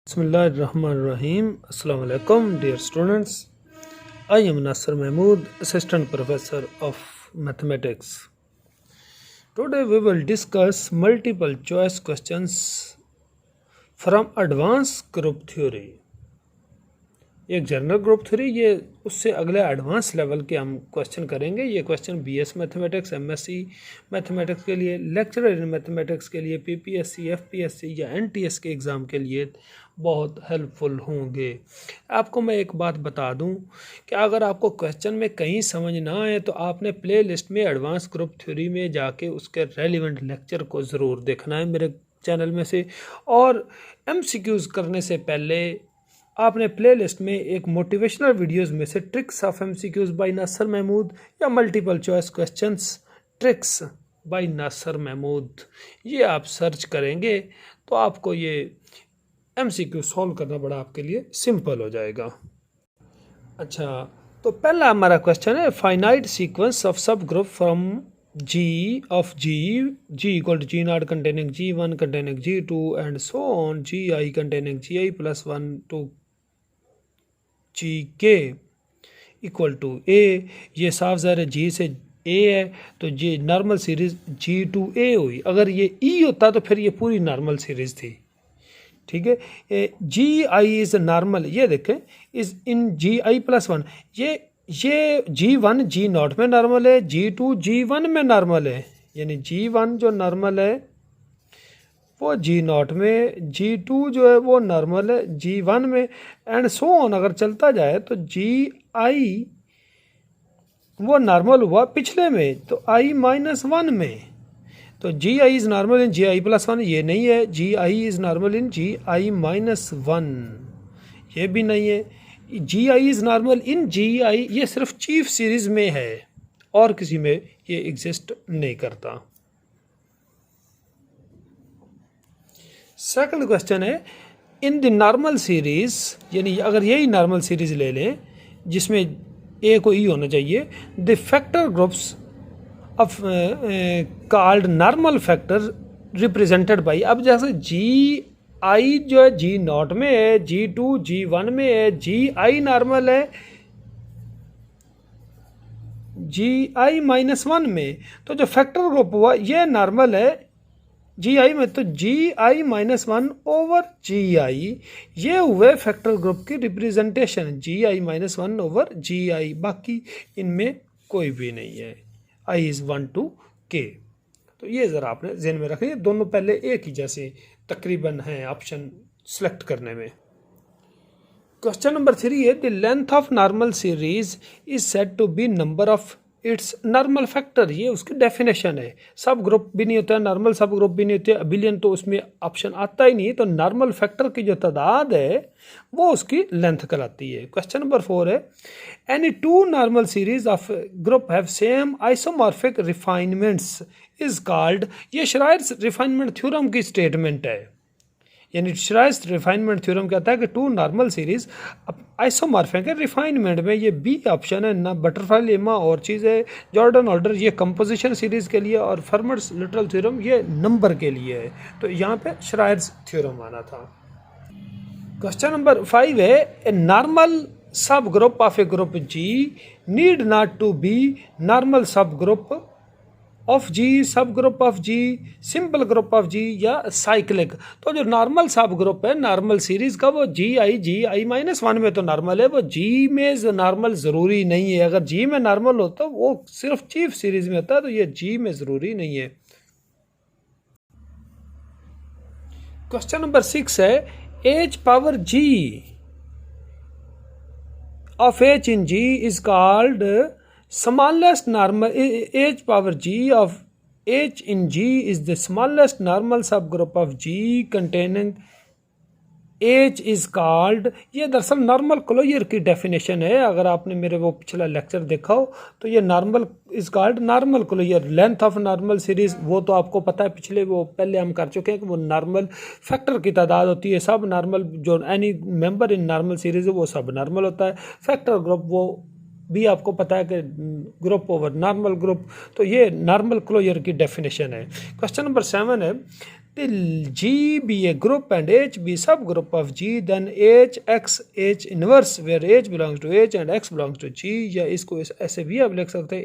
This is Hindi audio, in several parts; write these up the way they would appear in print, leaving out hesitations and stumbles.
Bismillahirrahmanirrahim. Assalamu alaikum, dear students. I am Nasser Mahmood, Assistant Professor of Mathematics. Today we will discuss multiple choice questions from Advanced Group Theory. एक जनरल ग्रुप थ्योरी, ये उससे अगले एडवांस लेवल के हम क्वेश्चन करेंगे. ये question BS mathematics, MSc mathematics के लिए, लेक्चरर इन मैथमेटिक्स के लिए, पीपीएससी, एफपीएससी या एनटीएस के एग्ज़ाम के लिए बहुत हेल्पफुल होंगे. आपको मैं एक बात बता दूं कि अगर आपको क्वेश्चन में कहीं समझ ना आए तो आपने प्ले लिस्ट में एडवांस ग्रुप थ्योरी में जाके उसके रेलिवेंट लेक्चर को ज़रूर देखना है मेरे चैनल में से. और एमसीक्यूज़ करने से पहले आपने प्लेलिस्ट में एक मोटिवेशनल वीडियोस में से tricks of MCQs by Nasir Mahmood या multiple choice questions tricks by Nasir Mahmood, ये आप सर्च करेंगे तो आपको ये एमसीक्यू सॉल्व करना बड़ा आपके लिए सिंपल हो जाएगा. अच्छा, तो पहला हमारा क्वेश्चन है finite sequence of sub group from G of G equal to G0 containing G1 containing G2 and so on, Gi containing Gi plus 1 to Gk equal to A. ये साफ ज़ाहिर है G से A है तो ये normal series G to A हुई. अगर ये E होता तो फिर ये पूरी नॉर्मल सीरीज़ थी. ठीक है, Gi इज़ नॉर्मल, ये देखें इज़ इन Gi plus 1. ये G1 G0 में नॉर्मल है, G2 G1 में नॉर्मल है, यानी G1 जो नॉर्मल है वो G0 में, G2 जो है वो नॉर्मल है G1 में, एंड सो ऑन. अगर चलता जाए तो Gi वो नॉर्मल हुआ पिछले में तो i-1 में, तो Gi is normal in Gi plus 1, ये नहीं है. Gi is normal in Gi-1, ये भी नहीं है. Gi is normal in Gi, ये सिर्फ चीफ सीरीज़ में है और किसी में ये एग्जिस्ट नहीं करता. सेकंड क्वेश्चन है इन द नॉर्मल सीरीज़, यानी अगर यही नॉर्मल सीरीज़ ले लें जिसमें ए को ई होना चाहिए, the factor groups of called normal factor represented by. अब जैसे Gi जो है G0 में है, G2 G1 में है, Gi नॉर्मल है Gi-1 में, तो जो फैक्टर ग्रुप हुआ ये नॉर्मल है Gi में, तो Gi-1 ओवर Gi, ये हुए फैक्टर ग्रुप की रिप्रेजेंटेशन Gi-1 ओवर Gi. बाकी इनमें कोई भी नहीं है. I is 1 to K. तो ये ज़रा आपने ज़हन में रखिए, दोनों पहले एक ही जैसे तकरीबन हैं ऑप्शन सेलेक्ट करने में. क्वेश्चन नंबर 3 है the length of normal series is said to be number of its normal factor. ये उसकी डेफिनेशन है. सब ग्रुप भी नहीं होता है, नॉर्मल सब ग्रुप भी नहीं होते, अबिलियन तो उसमें ऑप्शन आता ही नहीं. तो नॉर्मल फैक्टर की जो तादाद है वो उसकी लेंथ कहलाती है. क्वेश्चन नंबर 4 है any to normal series of group have same isomorphic refinements is called. ये शराइट्स रिफाइनमेंट थ्योरम की स्टेटमेंट है, यानी शराइट्स रिफाइनमेंट थ्योरम कहता है कि टू नॉर्मल सीरीज आइसोमॉर्फिक है रिफाइनमेंट में. ये बी ऑप्शन है ना. बटरफ्लाई लेमा और चीज़ है, जॉर्डन ऑर्डर ये कंपोजिशन सीरीज के लिए, और फर्मर्स लिटरल थ्योरम ये नंबर के लिए है. तो यहाँ पे शराइट्स थ्योरम आना था. क्वेश्चन नंबर 5 है a normal sub group of a group G need not to be normal sub group of G, sub group of G, simple group of G या साइक्लिक. तो जो नॉर्मल सब ग्रुप है नॉर्मल सीरीज का वो Gi-1 में तो नॉर्मल है, वो G में नॉर्मल ज़रूरी नहीं है. अगर G में नॉर्मल होता वो सिर्फ चीफ सीरीज में होता है, तो ये G में ज़रूरी नहीं है. क्वेश्चन नंबर 6 है H power G of H in G is called smallest normal. H power G of H in G is the smallest normal subgroup of G containing H is called. ये दरअसल नॉर्मल क्लोजर की डेफिनेशन है. अगर आपने मेरे वो पिछला लेक्चर देखा हो तो ये normal is called normal closure. Length of normal series वो तो आपको पता है, पिछले वो पहले हम कर चुके हैं कि वो नॉर्मल फैक्टर की तादाद होती है. सब नॉर्मल जो any member in normal series है वो सब नॉर्मल होता है. फैक्टर ग्रुप वो भी आपको पता है कि ग्रुप ओवर नॉर्मल ग्रुप. तो ये नॉर्मल क्लोजर की डेफिनेशन है. क्वेश्चन नंबर 7 है G be a group and H be subgroup of G, then H X H inverse where H belongs to H and X belongs to G, या इसको ऐसे भी आप लिख सकते हैं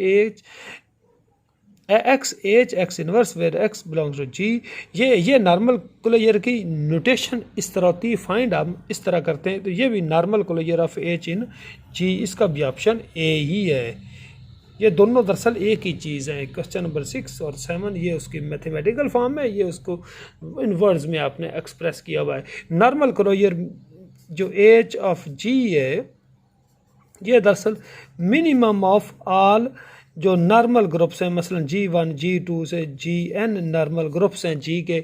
H X inverse where X belongs to G। ये नॉर्मल क्लोजर की नोटेशन इस तरह होती है, फाइंड हम इस तरह करते हैं, तो ये भी normal closure of H in G, इसका भी ऑप्शन ए ही है। ये दोनों दरअसल एक ही चीज़ है। क्वेश्चन नंबर 6 और 7 ये उसकी मैथमेटिकल फॉर्म है, ये उसको इन वर्ड्स में आपने एक्सप्रेस किया हुआ है। नॉर्मल क्लोजर जो H ऑफ G है, ये दरअसल मिनिमम ऑफ ऑल जो नॉर्मल ग्रुप्स हैं, मसलन G1 G2 से Gn नॉर्मल ग्रुप्स हैं G के,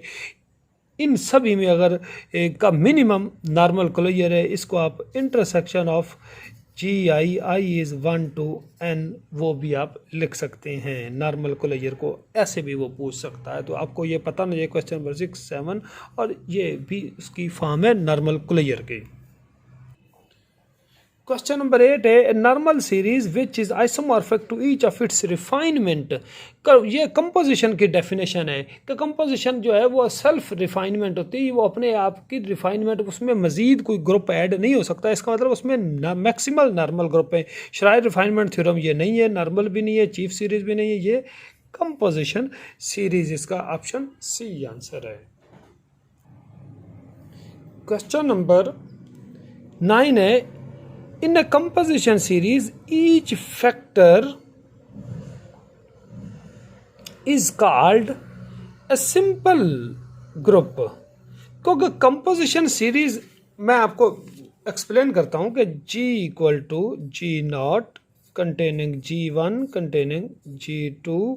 इन सभी में अगर का मिनिमम नॉर्मल क्लोजर है, इसको आप intersection of GI is 1 to n वो भी आप लिख सकते हैं। नॉर्मल क्लोजर को ऐसे भी वो पूछ सकता है, तो आपको ये पता नहीं है क्वेश्चन नंबर 6 7 और ये भी उसकी फॉर्म है नॉर्मल क्लोजर की। क्वेश्चन नंबर 8 है normal series which is isomorphic to each of its refinement. ये कंपोजिशन की डेफिनेशन है कि कंपोजिशन जो है वो सेल्फ रिफाइनमेंट होती है, वो अपने आप की रिफाइनमेंट, उसमें मजीद कोई ग्रुप ऐड नहीं हो सकता। इसका मतलब उसमें मैक्सिमल नॉर्मल ग्रुप है। श्रायर रिफाइनमेंट थ्योरम ये नहीं है, नॉर्मल भी नहीं है, चीफ सीरीज भी नहीं है, ये कंपोजिशन सीरीज, इसका ऑप्शन सी आंसर है। क्वेश्चन नंबर 9 है in a composition series each factor is called a simple group। क्योंकि कंपोजिशन सीरीज मैं आपको एक्सप्लेन करता हूं कि G equal to G0 containing G1 containing G2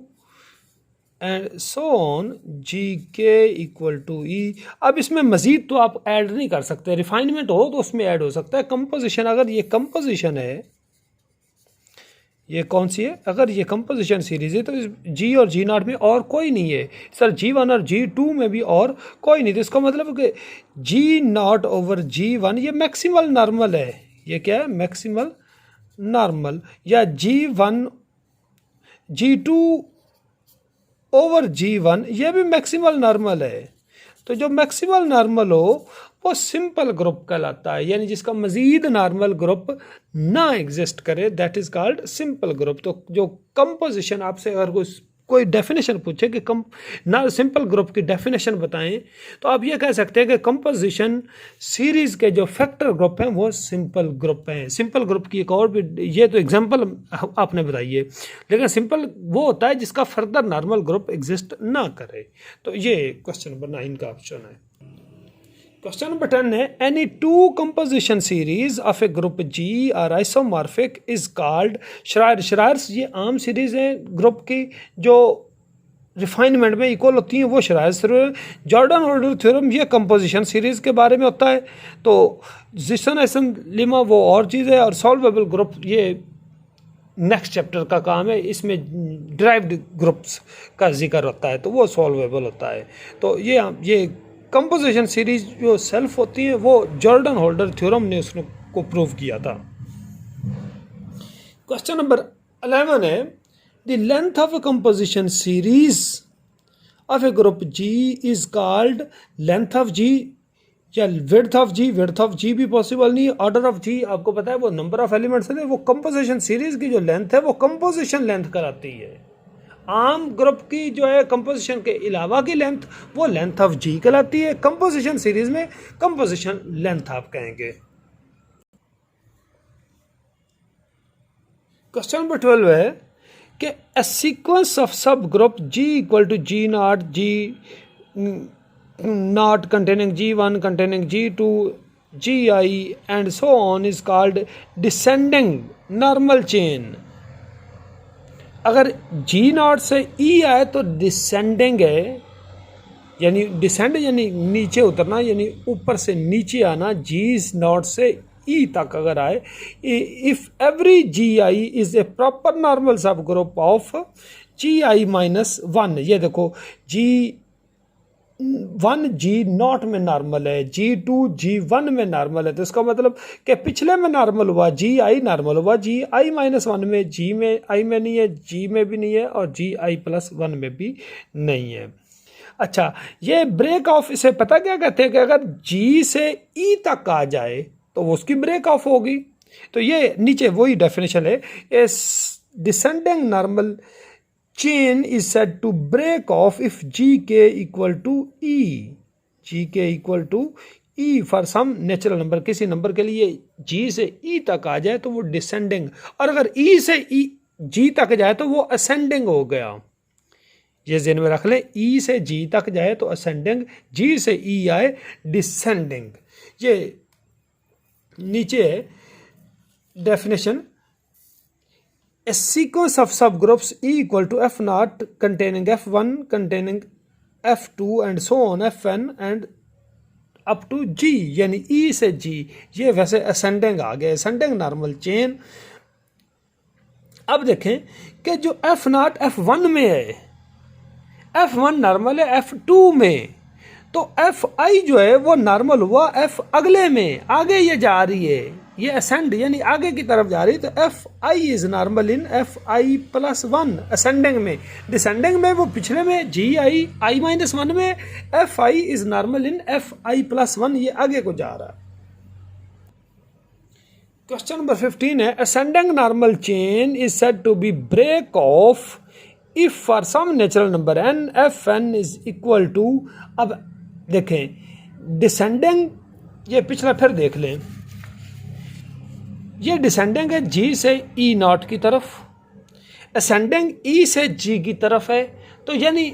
and so on GK equal to E। अब इसमें मज़ीद तो आप ऐड नहीं कर सकते, रिफाइनमेंट हो तो उसमें ऐड हो सकता है। कंपोजिशन, अगर ये कंपोजिशन है, ये कौन सी है, अगर ये कंपोजिशन सीरीज है तो G और G0 में और कोई नहीं है सर, G1 और G2 में भी और कोई नहीं, तो इसका मतलब कि G0 ओवर G1 ये मैक्सिमल नॉर्मल है। ये क्या है, मैक्सिमल नॉर्मल, या G1 G2 ओवर G1 ये भी मैक्सिमल नॉर्मल है। तो जो मैक्सिमल नॉर्मल हो वो सिंपल ग्रुप कहलाता है, यानी जिसका मजीद नॉर्मल ग्रुप ना एग्जिस्ट करे, that is called simple group. तो जो कंपोजिशन आपसे अगर कोई डेफिनेशन पूछे कि ना सिंपल ग्रुप की डेफिनेशन बताएं, तो आप ये कह सकते हैं कि कंपोजिशन सीरीज के जो फैक्टर ग्रुप हैं वो सिंपल ग्रुप हैं। सिंपल ग्रुप की एक और भी, ये तो एग्जांपल आपने बताई है, लेकिन सिंपल वो होता है जिसका फर्दर नॉर्मल ग्रुप एग्जिस्ट ना करे। तो ये क्वेश्चन नंबर 9 का ऑप्शन है। क्वेश्चन नंबर 10 है any two composition series of a group G are isomorphic is called Schreier. ये आम सीरीज है ग्रुप की जो रिफाइनमेंट में इक्वल होती हैं, वो श्रायर थ्योरम। जॉर्डन हॉल्डर थ्योरम ये कंपोजिशन सीरीज के बारे में होता है। तो जिसन एसन लिमा वो और चीज़ है, और सॉल्वेबल ग्रुप ये नेक्स्ट चैप्टर का काम है, इसमें डिराइव्ड ग्रुप्स का जिक्र होता है, तो वो सॉल्वेबल होता है। तो ये कंपोजिशन सीरीज जो सेल्फ होती है वो जॉर्डन हॉल्डर थ्योरम ने उसको प्रूव किया था। क्वेश्चन नंबर 11 है the length of a composition series of a group G is called length of G या width of G। Width of G भी पॉसिबल नहीं है। ऑर्डर ऑफ G आपको पता है वो नंबर ऑफ एलिमेंट्स है, वो कंपोजिशन सीरीज की जो लेंथ है वो कंपोजिशन लेंथ कराती है। आम ग्रुप की जो है कंपोजिशन के अलावा की लेंथ वो लेंथ ऑफ G कहलाती है, कंपोजिशन सीरीज में कंपोजिशन लेंथ आप कहेंगे। क्वेश्चन नंबर 12 है कि a sequence of sub group G equal to G0 G0 containing G1 containing G2 GI and so on is called descending normal chain. अगर G0 से E आए तो डिसेंडिंग है, यानी डिसेंड यानी नीचे उतरना, यानी ऊपर से नीचे आना। G0 से E तक अगर आए, if every GI is a proper normal sub group of GI minus 1। ये देखो G1 G0 में नॉर्मल है, G2 G1 में नॉर्मल है, तो इसका मतलब कि पिछले में नॉर्मल हुआ, GI नॉर्मल हुआ, GI माइनस 1 में G में I में नहीं है, G में भी नहीं है, और GI प्लस 1 में भी नहीं है। अच्छा, ये ब्रेक ऑफ इसे पता क्या कहते हैं कि अगर जी से ई तक आ जाए तो वो उसकी ब्रेक ऑफ होगी। तो ये नीचे वही डेफिनेशन है, a descending normal chain is said to break off if G K equal to E, G K equal to E for some natural number. किसी नंबर के लिए जी से ई तक आ जाए तो वो डिसेंडिंग, और अगर ई से ई जी तक जाए तो वो असेंडिंग हो गया। ये ज़हन में रख ले, ई से जी तक जाए तो असेंडिंग, जी से ई आए डिसेंडिंग। ये नीचे definition, a sequence of subgroups E equal to F naught containing F1 containing F2 and so on Fn and up to G, यानी E से G। ये वैसे असेंडिंग आ गया, असेंडिंग नॉर्मल चेन। अब देखें कि जो F0 F1 में है, F1 नॉर्मल है F2 में, तो Fi जो है वो नॉर्मल हुआ F अगले में, आगे ये जा रही है, ये असेंड यानी आगे की तरफ जा रही है। तो Fi is normal in Fi+1 ascending में। डिसेंडिंग में वो पिछले में Gi i-1 में, Fi is normal in Fi+1, ये आगे को जा रहा है। क्वेश्चन नंबर 15 है, ascending normal chain is said to be break off if for some natural number n Fn is equal to. अब देखें डिसेंडिंग, ये पिछला फिर देख लें, ये डिसेंडिंग है जी से ई नॉट की तरफ, असेंडिंग ई से जी की तरफ है। तो यानी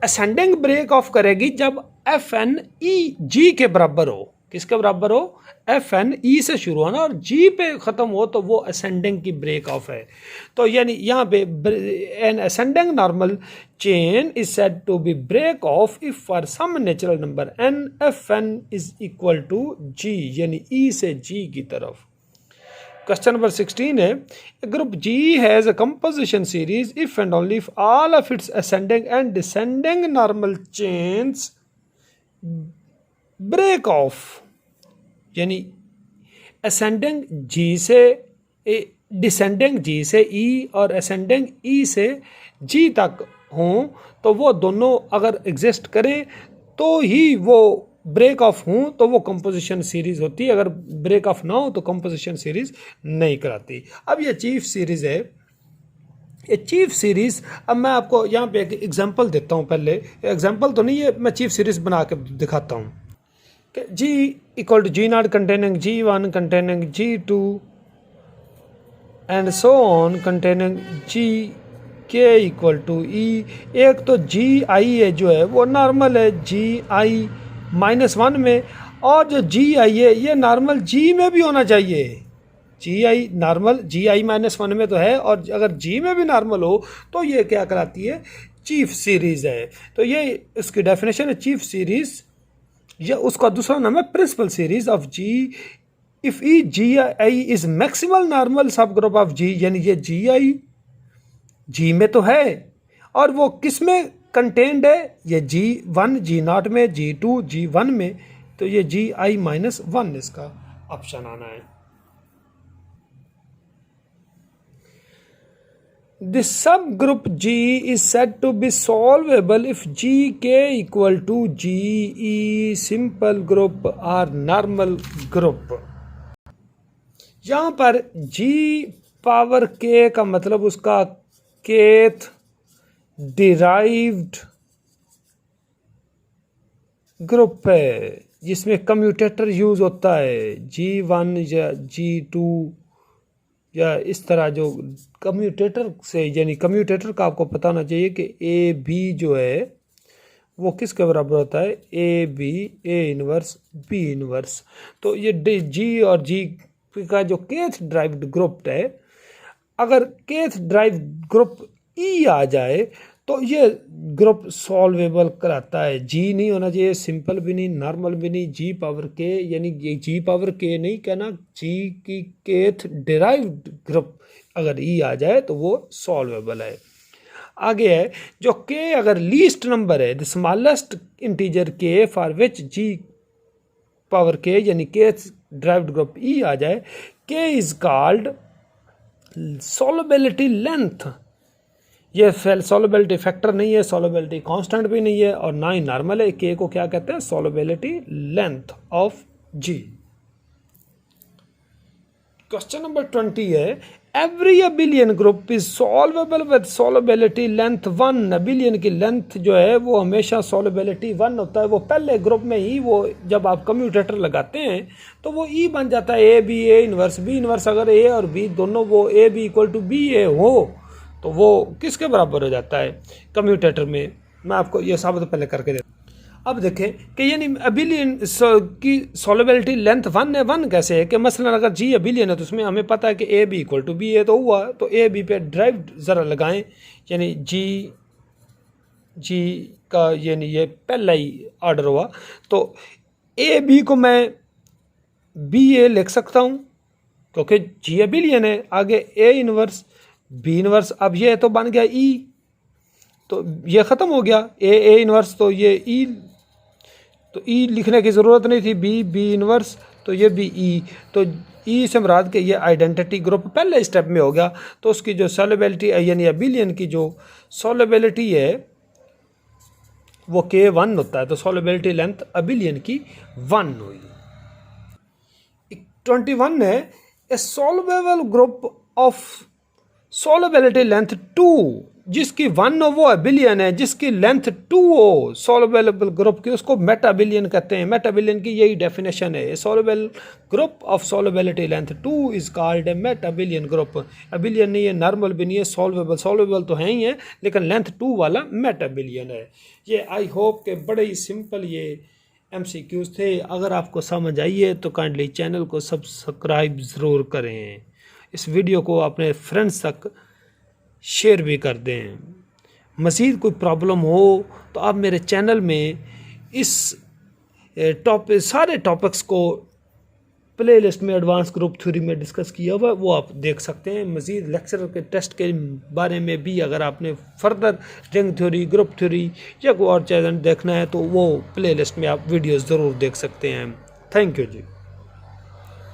असेंडिंग ब्रेक ऑफ करेगी जब एफ एन ई जी के बराबर हो। किसके बराबर हो? एफ एन ई से शुरू होना और जी पे ख़त्म हो तो वो असेंडिंग की ब्रेक ऑफ है। तो यानी यहाँ पे an ascending normal chain is said to be break off if for some natural number N F N is equal to G, यानी ई से जी की तरफ। क्वेश्चन नंबर 16 है, group G has a composition series if and only if all of its ascending and descending normal chains break off, यानी असेंडिंग जी से डिसेंडिंग जी से ई और असेंडिंग ई से जी तक हों, तो वो दोनों अगर एग्जिस्ट करें तो ही वो ब्रेक ऑफ हूँ तो वो कंपोजिशन सीरीज होती है। अगर ब्रेक ऑफ ना हो तो कंपोजिशन सीरीज नहीं कराती। अब ये चीफ सीरीज है, ये चीफ सीरीज, अब मैं आपको यहाँ पे एक एग्जांपल देता हूँ। पहले एग्जांपल तो नहीं, ये मैं चीफ सीरीज बना के दिखाता हूँ कि G equal to G not containing G1 containing G2 and so on containing G K equal to ई। एक तो जी आई है जो है वो नॉर्मल है Gi-1 में, और जो जी आई है ये नॉर्मल जी में भी होना चाहिए। जी आई नॉर्मल Gi-1 में तो है, और अगर जी में भी नॉर्मल हो तो ये क्या कराती है? चीफ सीरीज है। तो ये इसकी डेफिनेशन है चीफ सीरीज, या उसका दूसरा नाम है principal series of G if E G I is maximal normal sub group of G. यानी ये जी आई जी में तो है, और वो किस में कंटेंड है? ये G1 G0 में, G2 G1 में, तो ये Gi-1 इसका ऑप्शन आना है। This subgroup G is said to be solvable if Gk equal to Ge simple group or normal group। यहाँ पर G पावर K का मतलब उसका kth डिराइव्ड ग्रुप है जिसमें कम्यूटेटर यूज होता है, G1 या G2 या इस तरह जो कम्यूटेटर से, यानी कम्यूटेटर का आपको पता होना चाहिए कि ए बी जो है वो किसके बराबर होता है? A B A inverse B inverse. तो ये जी और जी का जो केथ ड्राइव्ड ग्रुप है, अगर केथ ड्राइव्ड ग्रुप ई आ जाए तो ये ग्रुप सॉल्वेबल कराता है। जी नहीं होना चाहिए, सिंपल भी नहीं, नॉर्मल भी नहीं, जी पावर के, यानी ये जी पावर के नहीं कहना, जी की केथ डिराइव्ड ग्रुप अगर ई आ जाए तो वो सॉल्वेबल है। आगे है जो के अगर लीस्ट नंबर है, द स्मॉलेस्ट इंटीजर के फॉर विच जी पावर के यानी केथ डिराइव्ड ग्रुप ई आ जाए, के इज कॉल्ड सॉल्वेबिलिटी लेंथ। ये सॉल्युबिलिटी फैक्टर नहीं है, सॉल्युबिलिटी कांस्टेंट भी नहीं है, और ना ही नॉर्मल है। के को क्या कहते हैं? Solubility length of G. Question number 20 है, every abelian group is solvable with solubility length 1। Abelian की लेंथ जो है वो हमेशा सॉल्युबिलिटी 1 होता है। वो पहले ग्रुप में ही वो जब आप कम्यूटेटर लगाते हैं तो वो ई बन जाता है, A B A inverse B inverse. अगर ए और बी दोनों वो A B equal to B A हो तो वो किसके बराबर हो जाता है? कम्यूटेटर में। मैं आपको ये साबित पहले करके देता हूँ। अब देखें कि यानी अबिलियन की सॉल्युबिलिटी लेंथ 1 है। 1 कैसे है कि मसलन अगर जी अबिलियन है तो उसमें हमें पता है कि A B equal to B A तो हुआ, तो ए बी पे ड्राइव ज़रा लगाएं, यानी जी का यानी ये पहला ही ऑर्डर हुआ, तो ए बी को मैं बी ए लिख सकता हूँ क्योंकि जी अबिलियन है। आगे ए इनवर्स बी इनवर्स, अब ये तो बन गया ई, तो ये ख़त्म हो गया ए इनवर्स, तो ये ई, तो ई लिखने की ज़रूरत नहीं थी। बी इनवर्स, तो ये भी ई, तो ई से मुराद के ये आइडेंटिटी ग्रुप पहले स्टेप में हो गया। तो उसकी जो सॉल्युबिलिटी यानी अबिलियन की जो सॉल्युबिलिटी है वो K1 होता है, तो सॉल्युबिलिटी लेंथ अबिलियन की 1 हुई। 21 है, a solvable group of solubility length 2, जिसकी 1 हो वो अबिलियन है, जिसकी लेंथ 2 हो सॉल्युबल ग्रुप की, उसको मेटा अबिलियन कहते हैं। मेटा अबिलियन की यही डेफिनेशन है, soluble group of solubility length 2 is called a Meta abelian group. Abelian नहीं है, नॉर्मल भी नहीं है, सॉल्युबल तो है ही है, लेकिन लेंथ 2 वाला मेटा अबिलियन है। ये आई होप के बड़े ही सिंपल ये MCQs थे। अगर आपको समझ आई है तो काइंडली चैनल को सब्सक्राइब ज़रूर करें, इस वीडियो को अपने फ्रेंड्स तक शेयर भी कर दें। मज़ीद कोई प्रॉब्लम हो तो आप मेरे चैनल में इस सारे टॉपिक्स को प्लेलिस्ट में एडवांस ग्रुप थ्योरी में डिस्कस किया हुआ, वो आप देख सकते हैं। मज़ीद लेक्चर के टेस्ट के बारे में भी अगर आपने further ring theory, group theory या कोई और चैनल देखना है तो वो प्लेलिस्ट में आप वीडियोस ज़रूर देख सकते हैं। Thank you ji.